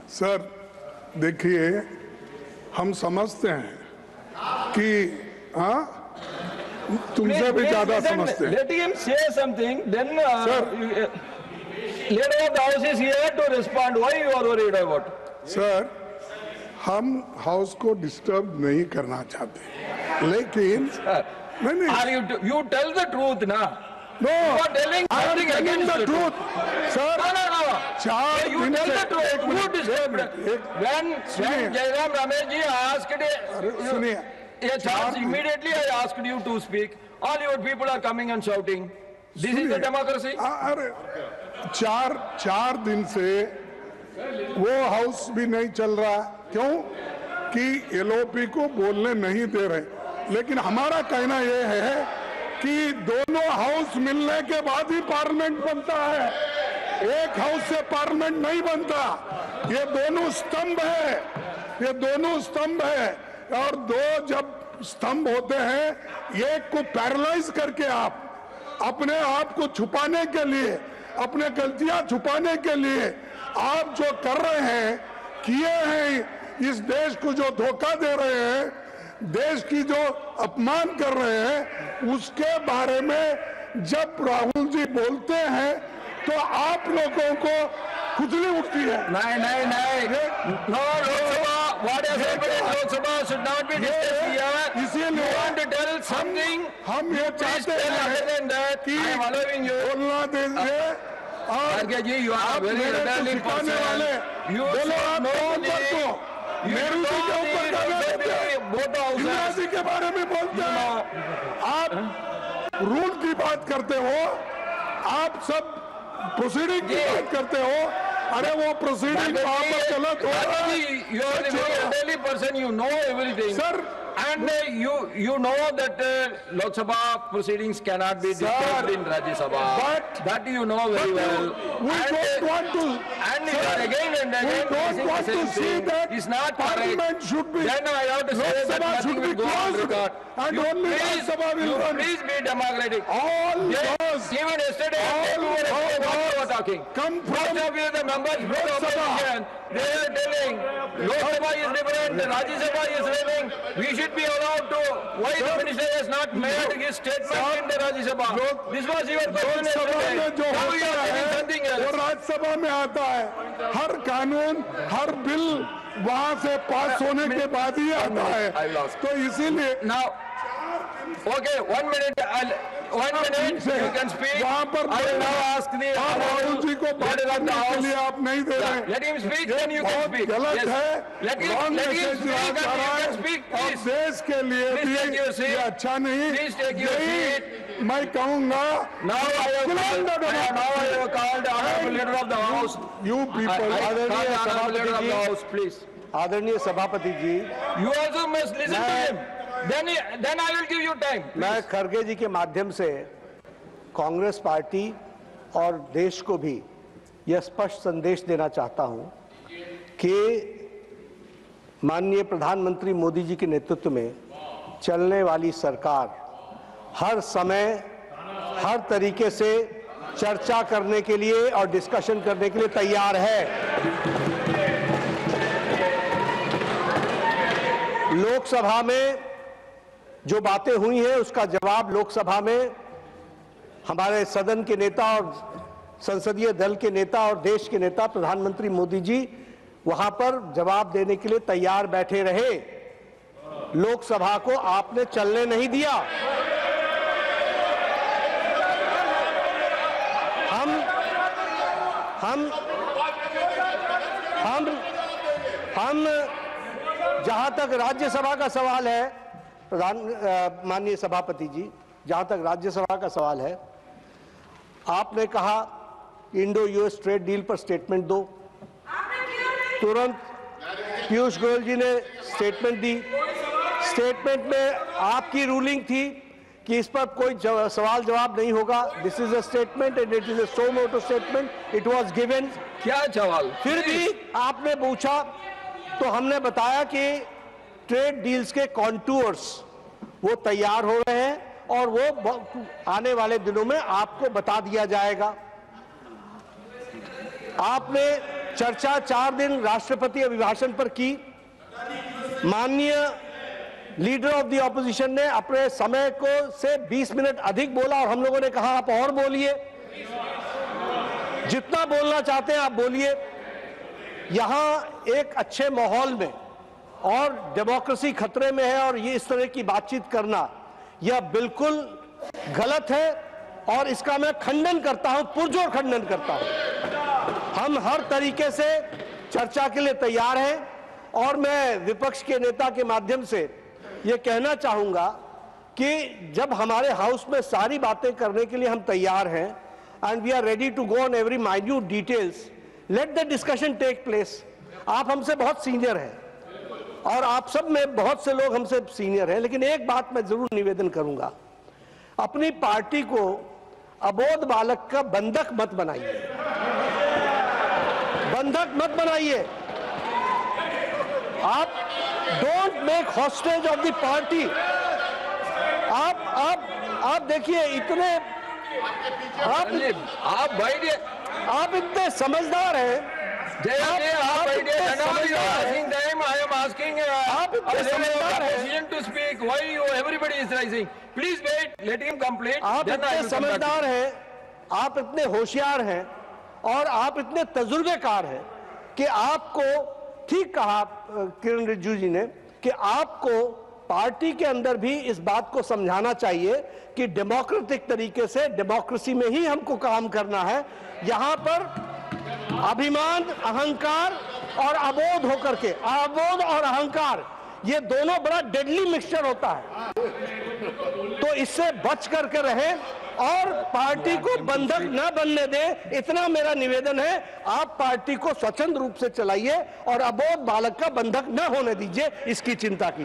Sir देखिए, हम समझते हैं कि तुमसे भी ज्यादा समझते हैं। Let him say something, then leader of the house is here to respond. Why you are worried about? Sir, हम हाउस को डिस्टर्ब नहीं करना चाहते, लेकिन नहीं, You tell the truth, na? No, You are telling I am something telling against the the truth, sir. No. चार You दिन tell से the truth. Who disturbed? When Jairam Ramesh ji asked सुनिए, a chance, immediately I asked you to speak. All your people are coming and shouting. This is the democracy. अरे चार दिन से वो house भी नहीं चल रहा, क्यों कि एलओपी को बोलने नहीं दे रहे। लेकिन हमारा कहना ये है कि दोनों हाउस मिलने के बाद ही पार्लियामेंट बनता है, एक हाउस से पार्लियामेंट नहीं बनता। ये दोनों स्तंभ है, ये दोनों स्तंभ है, और दो जब स्तंभ होते हैं, एक को पैरालाइज करके आप अपने आप को छुपाने के लिए, अपने गलतियां छुपाने के लिए आप जो कर रहे हैं, किए हैं, इस देश को जो धोखा दे रहे हैं, देश की जो अपमान कर रहे हैं, उसके बारे में जब राहुल जी बोलते हैं तो आप लोगों को खुजली उठती है। नहीं। No, Lok Sabha, what has happened in Lok Sabha should not be discussed here. इसीलिए You want to tell something? हम ये चाहते हैं कि I am allowing you. बोलना दीजिए। Kharge ji, you are very elderly person. You बोलो, आप know को नेहरू जी के ऊपर गाना देते हैं, इंदिरा जी के बारे में बोलते हैं, आप रूल की बात करते हो, आप सब प्रोसीडिंग की बात करते हो। अरे वो प्रोसीडिंग वहां पर गलत हो रहा है। You are a very elderly person, you know everything. Sir, and you know that Lok Sabha proceedings cannot be disturbed in Rajya Sabha. But that you know very well. We don't want to. And you are again and again. We don't want to see that it's not Parliament should be. Then I have to say that nothing will go on record. And only Lok Sabha will run. Please be democratic. All those. Even yesterday, you were talking. Come from the members from the opposition. They are telling Lok Sabha is different, Rajya Sabha is living. We should be allowed to. Why the minister has not made his statement in the Rajya Sabha? This was your question yesterday. Now you are telling something else. वो राज्यसभा में आता है, हर कानून, हर bill वहाँ से पास होने के बाद ही आता है। तो इसीलिए now, okay, 1 minute. 1 minute, you can speak. वहाँ पर I will now ask the Rahul ji को बात करने के लिए आप नहीं दे रहे। Let him speak, then you can speak. गलत है। Let him speak, and you can speak, और please. देश के लिए Please भी take your seat. ये अच्छा नहीं। Please take your seat. मैं कहूँगा Now I have called the honorable leader of the house. You people, आदरणीय सभापति जी, प्लीज आदरणीय सभापति जी, you also must listen to him. Then I will give you time. मैं खरगे जी के माध्यम से कांग्रेस पार्टी और देश को भी यह स्पष्ट संदेश देना चाहता हूं कि माननीय प्रधानमंत्री मोदी जी के नेतृत्व में चलने वाली सरकार हर समय हर तरीके से चर्चा करने के लिए और डिस्कशन करने के लिए तैयार है। लोकसभा में जो बातें हुई हैं उसका जवाब लोकसभा में हमारे सदन के नेता और संसदीय दल के नेता और देश के नेता प्रधानमंत्री मोदी जी वहां पर जवाब देने के लिए तैयार बैठे रहे। लोकसभा को आपने चलने नहीं दिया। हम जहां तक राज्यसभा का सवाल है, माननीय सभापति जी, जहां तक राज्यसभा का सवाल है, आपने कहा इंडो यूएस ट्रेड डील पर स्टेटमेंट दो। तुरंत पीयूष गोयल जी ने स्टेटमेंट दी। स्टेटमेंट में आपकी रूलिंग थी कि इस पर कोई सवाल जवाब नहीं होगा। This is a statement and it is a so motto statement, it was given. क्या सवाल? फिर भी आपने पूछा तो हमने बताया कि ट्रेड डील्स के कॉन्टूर्स वो तैयार हो रहे हैं और वो आने वाले दिनों में आपको बता दिया जाएगा। आपने चर्चा 4 दिन राष्ट्रपति अभिभाषण पर की। माननीय लीडर ऑफ द ऑपोजिशन ने अपने समय को से 20 मिनट अधिक बोला और हम लोगों ने कहा आप और बोलिए, जितना बोलना चाहते हैं आप बोलिए। यहां एक अच्छे माहौल में और डेमोक्रेसी खतरे में है और ये इस तरह की बातचीत करना यह बिल्कुल गलत है और इसका मैं खंडन करता हूं, पुरजोर खंडन करता हूं। हम हर तरीके से चर्चा के लिए तैयार हैं और मैं विपक्ष के नेता के माध्यम से ये कहना चाहूंगा कि जब हमारे हाउस में सारी बातें करने के लिए हम तैयार हैं and we are ready to go on every minute details, let the discussion take place. आप हमसे बहुत सीनियर हैं और आप सब में बहुत से लोग हमसे सीनियर हैं, लेकिन एक बात मैं जरूर निवेदन करूंगा, अपनी पार्टी को अबोध बालक का बंधक मत बनाइए, बंधक मत बनाइए। आप don't make hostage of the party. आप देखिए इतने आप इतने समझदार हैं, आप इतने समझदार हैं, आप इतने होशियार हैं और आप इतने तजुर्बेकार हैं कि आपको, ठीक कहा किरण रिजिजू जी ने, कि आपको पार्टी के अंदर भी इस बात को समझाना चाहिए कि डेमोक्रेटिक तरीके से डेमोक्रेसी में ही हमको काम करना है। यहां पर अभिमान, अहंकार और अबोध होकर के, अबोध और अहंकार ये दोनों बड़ा डेडली मिक्सचर होता है, तो इससे बच करके रहें और पार्टी को बंधक न बनने दें, इतना मेरा निवेदन है। आप पार्टी को स्वच्छंद रूप से चलाइए और अबोध बालक का बंधक न होने दीजिए, इसकी चिंता कीजिए।